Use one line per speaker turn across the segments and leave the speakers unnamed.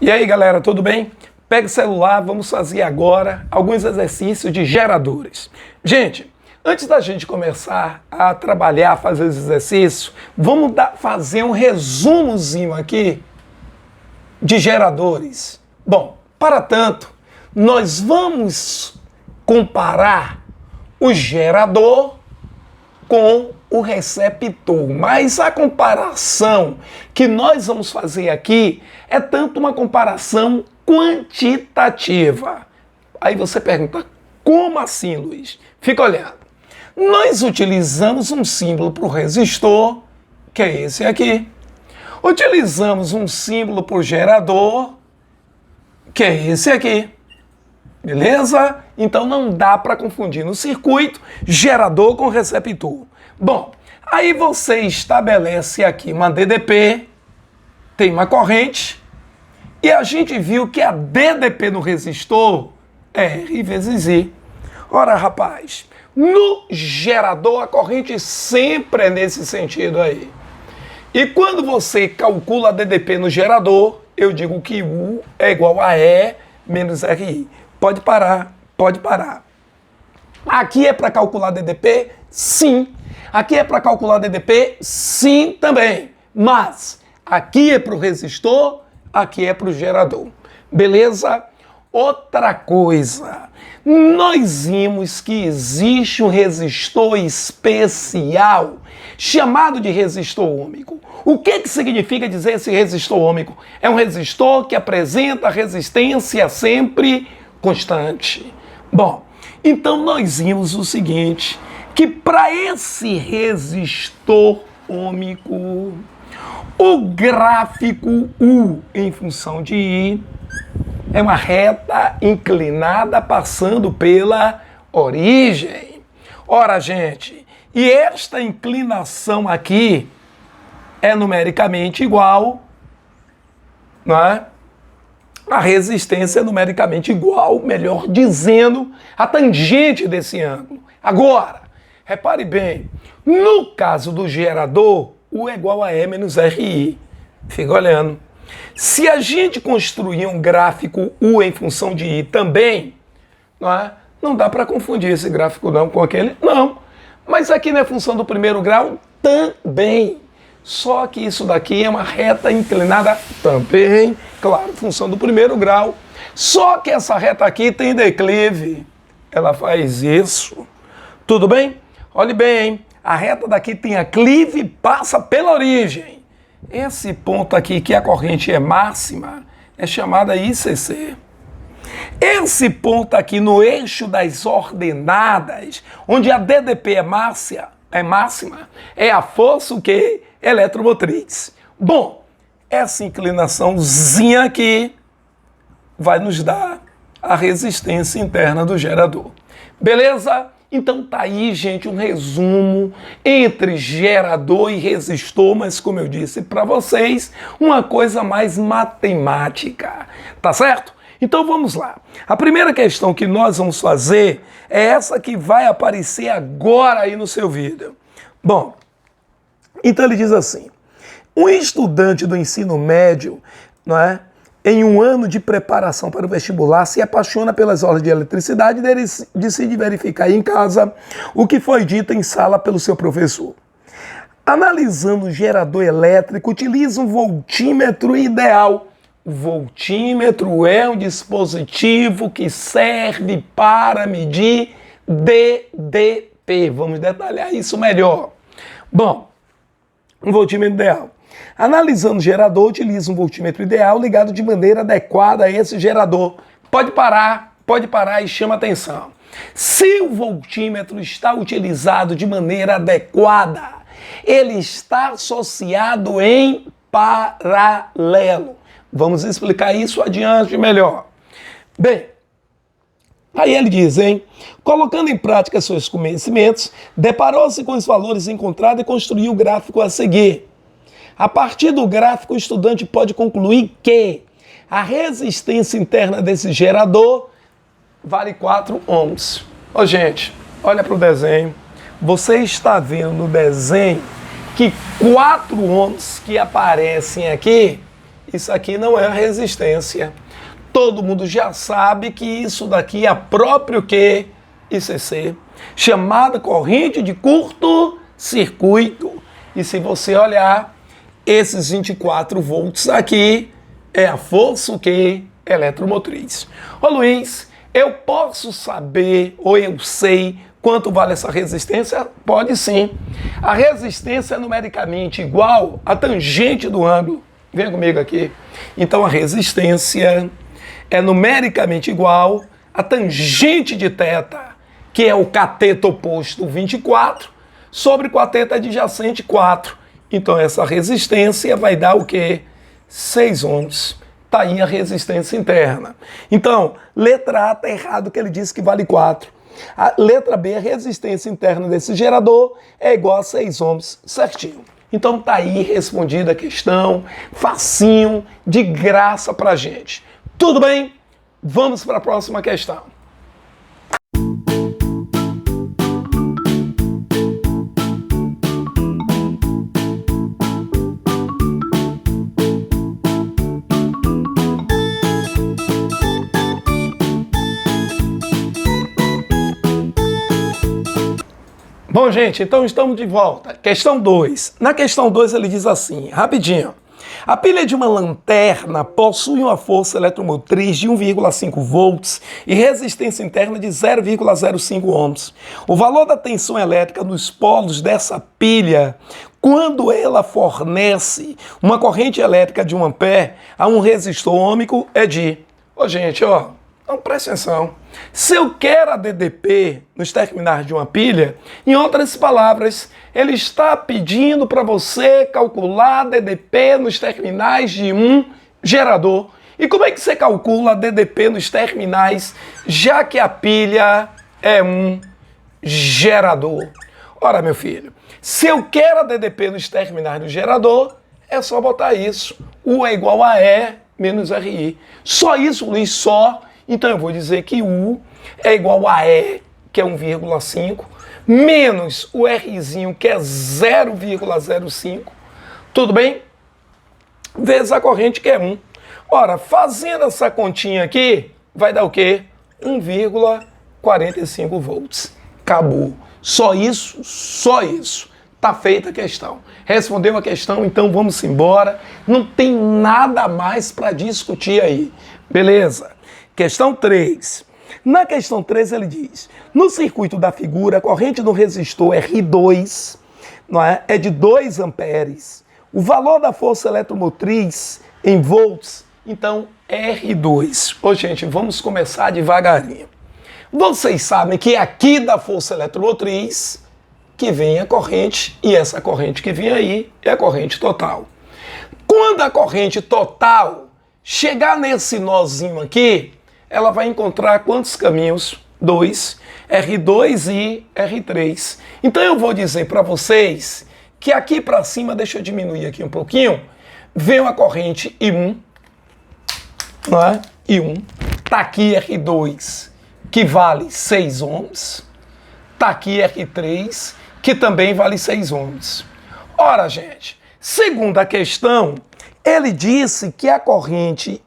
E aí galera, tudo bem? Pega o celular, vamos fazer agora alguns exercícios de geradores. Gente, antes da gente começar a trabalhar, fazer os exercícios, vamos fazer um resumozinho aqui de geradores. Bom, para tanto, nós vamos comparar o gerador com o receptor, mas a comparação que nós vamos fazer aqui é tanto uma comparação quantitativa. Aí você pergunta, como assim, Luiz? Fica olhando. Nós utilizamos um símbolo para o resistor, que é esse aqui. Utilizamos um símbolo para o gerador, que é esse aqui. Beleza? Então não dá para confundir no circuito gerador com receptor. Bom, aí você estabelece aqui uma DDP, tem uma corrente, e a gente viu que a DDP no resistor é R vezes I. Ora, rapaz, no gerador a corrente sempre é nesse sentido aí. E quando você calcula a DDP no gerador, eu digo que U é igual a E menos RI. Pode parar, pode parar. Aqui é para calcular DDP? Sim. Aqui é para calcular DDP? Sim também. Mas aqui é para o resistor, aqui é para o gerador. Beleza? Outra coisa, nós vimos que existe um resistor especial chamado de resistor ôhmico. O que significa dizer esse resistor ôhmico? É um resistor que apresenta resistência sempre constante. Bom, então nós vimos o seguinte, que para esse resistor ôhmico, o gráfico U em função de I é uma reta inclinada passando pela origem. Ora, gente, e esta inclinação aqui é numericamente igual, não é? A resistência é numericamente igual, melhor dizendo, a tangente desse ângulo. Agora, repare bem, no caso do gerador, U é igual a E menos RI. Fica olhando. Se a gente construir um gráfico U em função de I também, não dá para confundir esse gráfico não com aquele, não. Mas aqui na função do primeiro grau também. Só que isso daqui é uma reta inclinada também, claro, função do primeiro grau. Só que essa reta aqui tem declive. Ela faz isso. Tudo bem? Olhe bem, hein? A reta daqui tem aclive e passa pela origem. Esse ponto aqui, que a corrente é máxima, é chamada ICC. Esse ponto aqui no eixo das ordenadas, onde a DDP é máxima, é a força o quê? Eletromotriz. Bom, essa inclinaçãozinha aqui vai nos dar a resistência interna do gerador. Beleza? Então tá aí, gente, um resumo entre gerador e resistor, mas como eu disse para vocês, uma coisa mais matemática, tá certo? Então vamos lá. A primeira questão que nós vamos fazer é essa que vai aparecer agora aí no seu vídeo. Bom, então ele diz assim, um estudante do ensino médio, não é? Em um ano de preparação para o vestibular, se apaixona pelas aulas de eletricidade e decide verificar em casa o que foi dito em sala pelo seu professor. Analisando o gerador elétrico, utiliza um voltímetro ideal. O voltímetro é um dispositivo que serve para medir DDP. Vamos detalhar isso melhor. Bom, um voltímetro ideal. Analisando o gerador, utiliza um voltímetro ideal ligado de maneira adequada a esse gerador. Pode parar e chama atenção. Se o voltímetro está utilizado de maneira adequada, ele está associado em paralelo. Vamos explicar isso adiante melhor. Bem, aí ele diz, hein? Colocando em prática seus conhecimentos, deparou-se com os valores encontrados e construiu o gráfico a seguir. A partir do gráfico, o estudante pode concluir que a resistência interna desse gerador vale 4 ohms. Ô, gente, olha para o desenho. Você está vendo no desenho que 4 ohms que aparecem aqui isso aqui não é a resistência. Todo mundo já sabe que isso daqui é próprio que ICC, chamada corrente de curto-circuito. E se você olhar, esses 24 volts aqui é a força que eletromotriz. Ô Luiz, eu posso saber ou eu sei quanto vale essa resistência? Pode sim. A resistência é numericamente igual à tangente do ângulo. Vem comigo aqui. Então a resistência é numericamente igual à tangente de θ, que é o cateto oposto 24, sobre cateto adjacente 4. Então essa resistência vai dar o quê? 6 ohms. Está aí a resistência interna. Então, letra A está errado, que ele disse que vale 4. A letra B, a resistência interna desse gerador é igual a 6 ohms, certinho. Então está aí respondida a questão, facinho, de graça pra gente. Tudo bem? Vamos para a próxima questão. Bom, gente, então estamos de volta. Questão 2. Na questão 2 ele diz assim, rapidinho. A pilha de uma lanterna possui uma força eletromotriz de 1,5 volts e resistência interna de 0,05 ohms. O valor da tensão elétrica nos polos dessa pilha, quando ela fornece uma corrente elétrica de 1 ampere a um resistor ôhmico, é de... Ô, gente, ó, então presta atenção. Se eu quero a DDP nos terminais de uma pilha, em outras palavras, ele está pedindo para você calcular a DDP nos terminais de um gerador. E como é que você calcula a DDP nos terminais, já que a pilha é um gerador? Ora, meu filho, se eu quero a DDP nos terminais do gerador, é só botar isso. U é igual a E menos RI. Só isso, Luiz, só. Então eu vou dizer que U é igual a E, que é 1,5, menos o Rzinho, que é 0,05, tudo bem? Vezes a corrente, que é 1. Ora, fazendo essa continha aqui, vai dar o quê? 1,45 volts. Acabou. Só isso, só isso. Tá feita a questão. Respondeu a questão, então vamos embora. Não tem nada mais para discutir aí. Beleza? Questão 3. Na questão 3 ele diz, no circuito da figura, a corrente do resistor R2 não é de 2 amperes. O valor da força eletromotriz em volts, então R2. Ô, gente, vamos começar devagarinho. Vocês sabem que aqui da força eletromotriz que vem a corrente, e essa corrente que vem aí é a corrente total. Quando a corrente total chegar nesse nozinho aqui, ela vai encontrar quantos caminhos? 2, R2 e R3. Então eu vou dizer para vocês que aqui para cima, deixa eu diminuir aqui um pouquinho, vem uma corrente I1, não é? I1. Tá aqui R2, que vale 6 ohms. Tá aqui R3, que também vale 6 ohms. Ora, gente, segundo a questão, ele disse que a corrente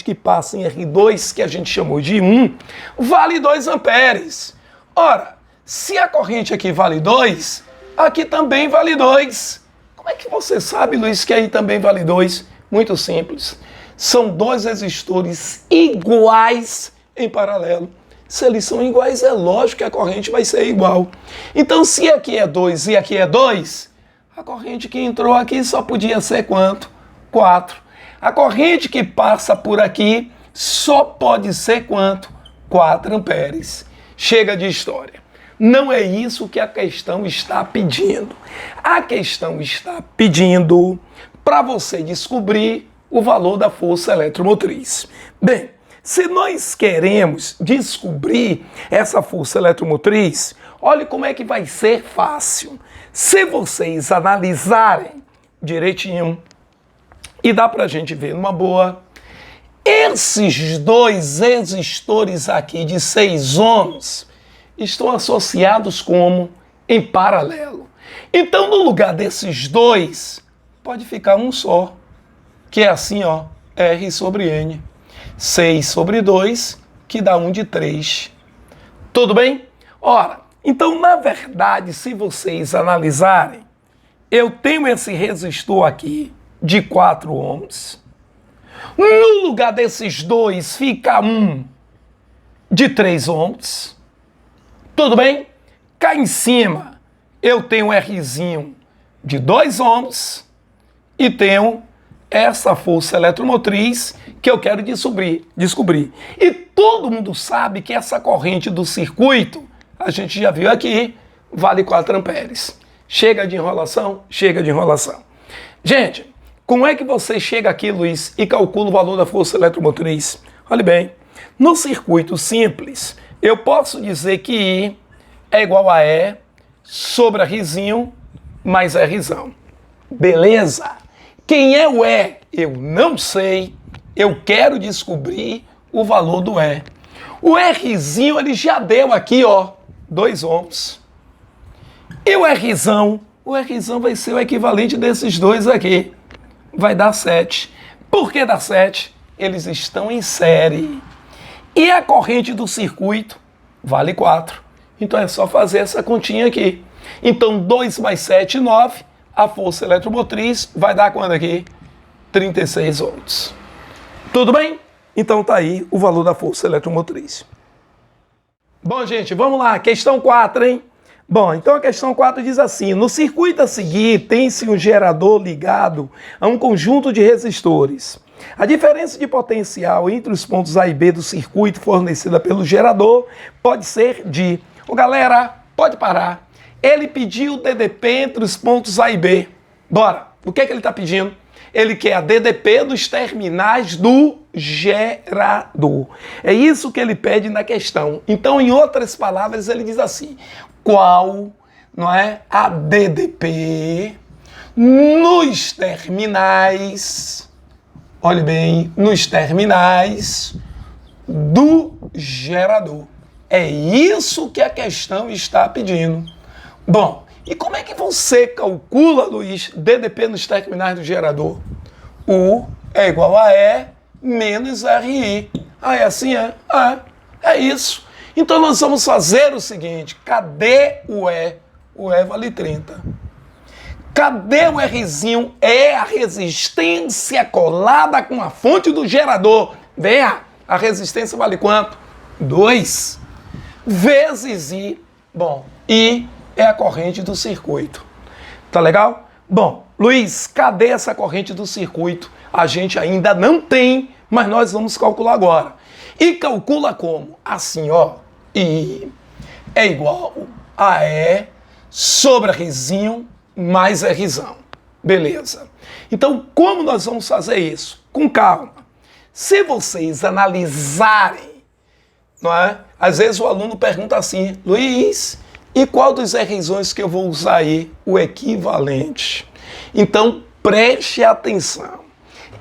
que passa em R2, que a gente chamou de I1, vale 2 amperes. Ora, se a corrente aqui vale 2, aqui também vale 2. Como é que você sabe, Luiz, que aí também vale 2? Muito simples. São 2 resistores iguais em paralelo. Se eles são iguais, é lógico que a corrente vai ser igual. Então, se aqui é 2 e aqui é 2... a corrente que entrou aqui só podia ser quanto? 4. A corrente que passa por aqui só pode ser quanto? 4 amperes. Chega de história. Não é isso que a questão está pedindo. A questão está pedindo para você descobrir o valor da força eletromotriz. Bem, se nós queremos descobrir essa força eletromotriz, olha como é que vai ser fácil. Se vocês analisarem direitinho, e dá pra gente ver numa boa, esses 2 resistores aqui de 6 ohms estão associados como em paralelo. Então, no lugar desses 2, pode ficar um só. que é assim, ó, R sobre N. 6 sobre 2, que dá 1 de 3. Tudo bem? Ora, então, na verdade, se vocês analisarem, eu tenho esse resistor aqui de 4 ohms. No lugar desses dois fica um de 3 ohms. Tudo bem? Cá em cima eu tenho um Rzinho de 2 ohms e tenho essa força eletromotriz que eu quero descobrir. E todo mundo sabe que essa corrente do circuito, a gente já viu aqui, vale 4 amperes. Chega de enrolação? Chega de enrolação. Gente, como é que você chega aqui, Luiz, e calcula o valor da força eletromotriz? Olha bem, no circuito simples, eu posso dizer que I é igual a E sobre a Rzinho mais Rzão. Beleza? Quem é o E? Eu não sei. Eu quero descobrir o valor do E. O Rzinho, ele já deu aqui, ó, 2 ohms. E o Rzão? O Rzão vai ser o equivalente desses dois aqui. Vai dar 7. Por que dá 7? Eles estão em série. E a corrente do circuito vale 4. Então é só fazer essa continha aqui. Então 2 mais 7, 9. A força eletromotriz vai dar quanto aqui? 36 volts. Tudo bem? Então tá aí o valor da força eletromotriz. Bom, gente, vamos lá. Questão 4, hein? Bom, então a questão 4 diz assim: no circuito a seguir tem-se um gerador ligado a um conjunto de resistores. A diferença de potencial entre os pontos A e B do circuito fornecida pelo gerador pode ser de... Ô, galera, pode parar. Ele pediu DDP entre os pontos A e B. Bora. O que é que ele está pedindo? Ele quer a DDP dos terminais do gerador. É isso que ele pede na questão. Então, em outras palavras, ele diz assim: qual, não é, a DDP nos terminais, olhe bem, nos terminais do gerador. É isso que a questão está pedindo. Bom, e como é que você calcula, Luiz, DDP nos terminais do gerador? U é igual a E menos RI. Ah, é assim? É isso. Então nós vamos fazer o seguinte: cadê o E? O E vale 30. Cadê o Rzinho? É a resistência colada com a fonte do gerador. Venha, a resistência vale quanto? 2 vezes I. Bom, I é a corrente do circuito. Tá legal? Bom, Luiz, cadê essa corrente do circuito? A gente ainda não tem, mas nós vamos calcular agora. E calcula como? Assim, ó. I é igual a E sobre Rzinho mais Rzão. Beleza. Então, como nós vamos fazer isso? Com calma. Se vocês analisarem, não é? Às vezes o aluno pergunta assim: Luiz, e qual dos Rzões que eu vou usar aí? O equivalente. Então, preste atenção.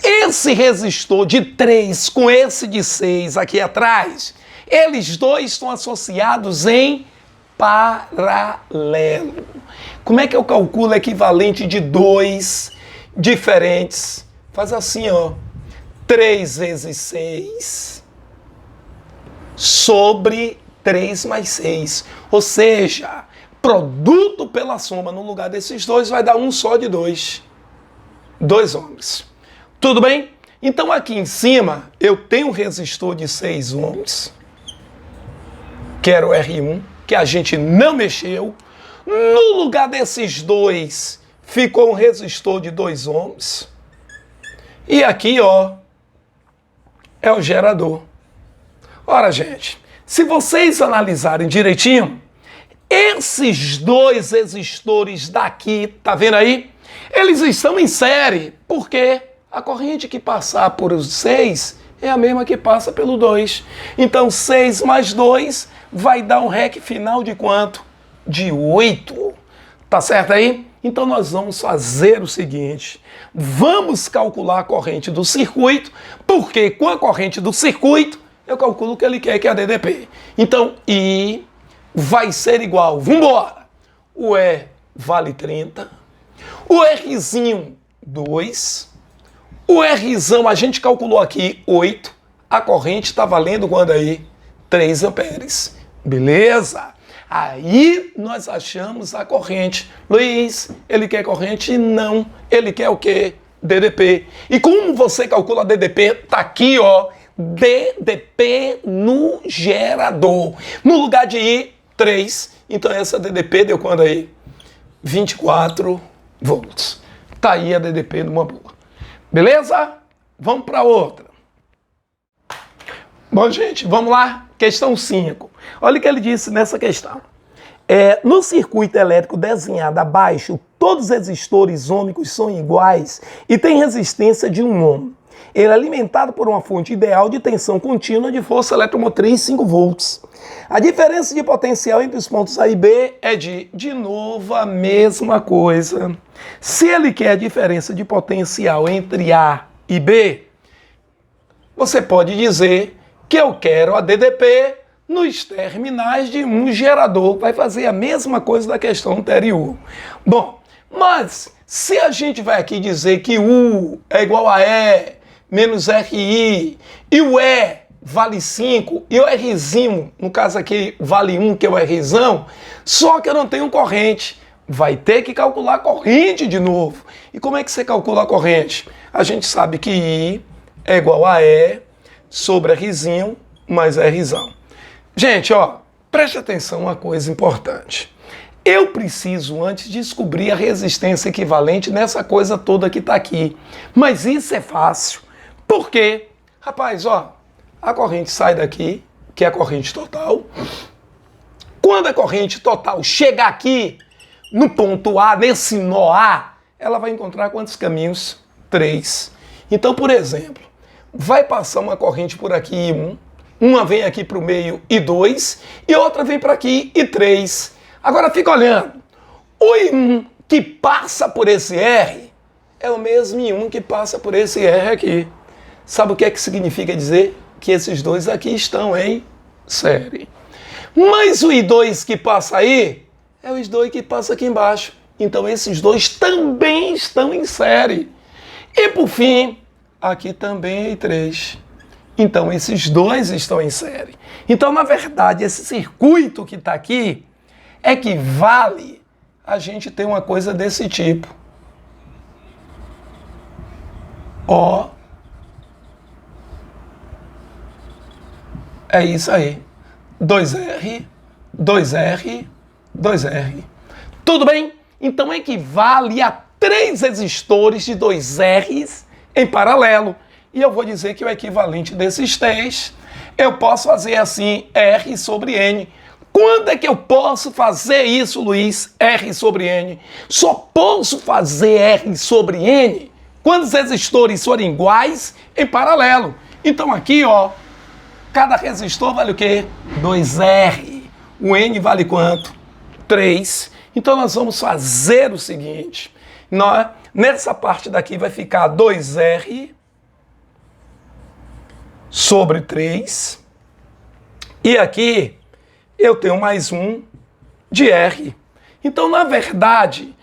Esse resistor de 3 com esse de 6 aqui atrás, eles dois estão associados em paralelo. Como é que eu calculo equivalente de dois diferentes? Faz assim, ó. 3 vezes 6 sobre 3 mais 6. Ou seja, produto pela soma no lugar desses dois vai dar um só de 2. 2 ohms. Tudo bem? Então aqui em cima eu tenho um resistor de 6 ohms, que era o R1, que a gente não mexeu. No lugar desses dois ficou um resistor de 2 ohms. E aqui, ó, é o gerador. Ora, gente, se vocês analisarem direitinho, esses dois resistores daqui, tá vendo aí? Eles estão em série, porque a corrente que passar por os 6 é a mesma que passa pelo 2. Então, 6 mais 2 vai dar um REC final de quanto? De 8. Tá certo aí? Então, nós vamos fazer o seguinte. Vamos calcular a corrente do circuito, porque com a corrente do circuito, eu calculo o que ele quer, que é a DDP. Então, I vai ser igual, vambora, o E vale 30, o Rzinho 2, O Rzão a gente calculou aqui 8. A corrente está valendo quando aí? 3 amperes. Beleza? Aí nós achamos a corrente. Luiz, ele quer corrente? Não. Ele quer o quê? DDP. E como você calcula DDP? Tá aqui, ó. DDP no gerador. No lugar de I, 3. Então essa DDP deu quando aí? 24 volts. Tá aí a DDP numa boa. Beleza? Vamos para outra. Bom, gente, vamos lá. Questão 5. Olha o que ele disse nessa questão. No circuito elétrico desenhado abaixo, todos os resistores ômicos são iguais e tem resistência de 1 ohm. Ele é alimentado por uma fonte ideal de tensão contínua de força eletromotriz 5 volts. A diferença de potencial entre os pontos A e B é de novo, a mesma coisa. Se ele quer a diferença de potencial entre A e B, você pode dizer que eu quero a DDP nos terminais de um gerador. Vai fazer a mesma coisa da questão anterior. Bom, mas se a gente vai aqui dizer que U é igual a E menos RI, e o E vale 5, e o Rzinho, no caso aqui, vale 1, que é o Rzão, só que eu não tenho corrente. Vai ter que calcular a corrente de novo. E como é que você calcula a corrente? A gente sabe que I é igual a E sobre Rzinho mais Rzão. Gente, ó, preste atenção uma coisa importante. Eu preciso antes descobrir a resistência equivalente nessa coisa toda que está aqui. Mas isso é fácil. Por quê? Rapaz, ó, a corrente sai daqui, que é a corrente total. Quando a corrente total chega aqui, no ponto A, nesse nó A, ela vai encontrar quantos caminhos? 3. Então, por exemplo, vai passar uma corrente por aqui, 1. Uma vem aqui para o meio, e 2. E outra vem para aqui, e 3. Agora fica olhando. O I1 que passa por esse R é o mesmo I1 que passa por esse R aqui. Sabe o que é que significa dizer? Que esses dois aqui estão em série. Mas o I2 que passa aí é o I2 que passa aqui embaixo. Então esses dois também estão em série. E por fim, aqui também é I3. Então esses dois estão em série. Então, na verdade, esse circuito que está aqui equivale a gente ter uma coisa desse tipo. Ó. É isso aí. 2R, 2R, 2R. Tudo bem? Então equivale a 3 resistores de 2Rs em paralelo. E eu vou dizer que o equivalente desses 3, eu posso fazer assim, R sobre N. Quando é que eu posso fazer isso, Luiz? R sobre N. Só posso fazer R sobre N quando os resistores forem iguais em paralelo. Então aqui, ó, cada resistor vale o quê? 2R. O N vale quanto? 3. Então nós vamos fazer o seguinte. Nessa parte daqui vai ficar 2R sobre 3. E aqui eu tenho mais um de R. Então, na verdade,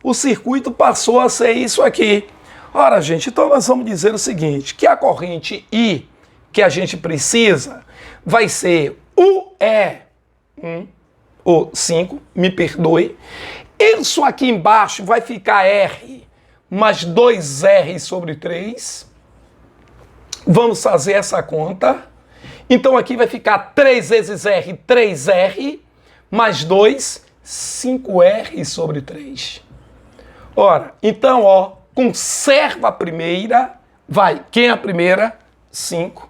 o circuito passou a ser isso aqui. Ora, gente, então nós vamos dizer o seguinte, que a corrente I que a gente precisa vai ser UE, ou 5, me perdoe. Isso aqui embaixo vai ficar R mais 2R sobre 3. Vamos fazer essa conta. Então aqui vai ficar 3 vezes R, 3R, mais 2, 5R sobre 3. Ora, então, ó, conserva a primeira, vai, quem é a primeira? 5,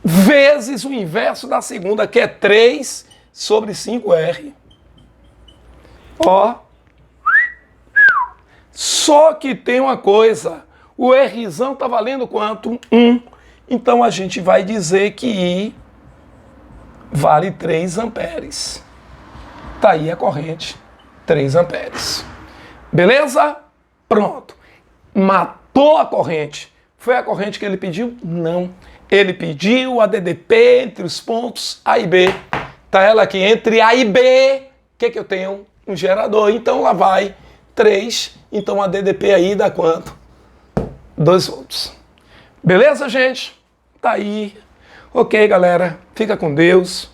vezes o inverso da segunda, que é 3 sobre 5R. Ó, só que tem uma coisa, o Rzão está valendo quanto? 1. Então a gente vai dizer que I vale 3 amperes. Tá aí a corrente, 3 amperes. Beleza? Pronto. Matou a corrente. Foi a corrente que ele pediu? Não. Ele pediu a DDP entre os pontos A e B. Tá ela aqui entre A e B. O que eu tenho? Um gerador. Então lá vai 3. Então a DDP aí dá quanto? 2 volts. Beleza, gente? Tá aí. Ok, galera. Fica com Deus.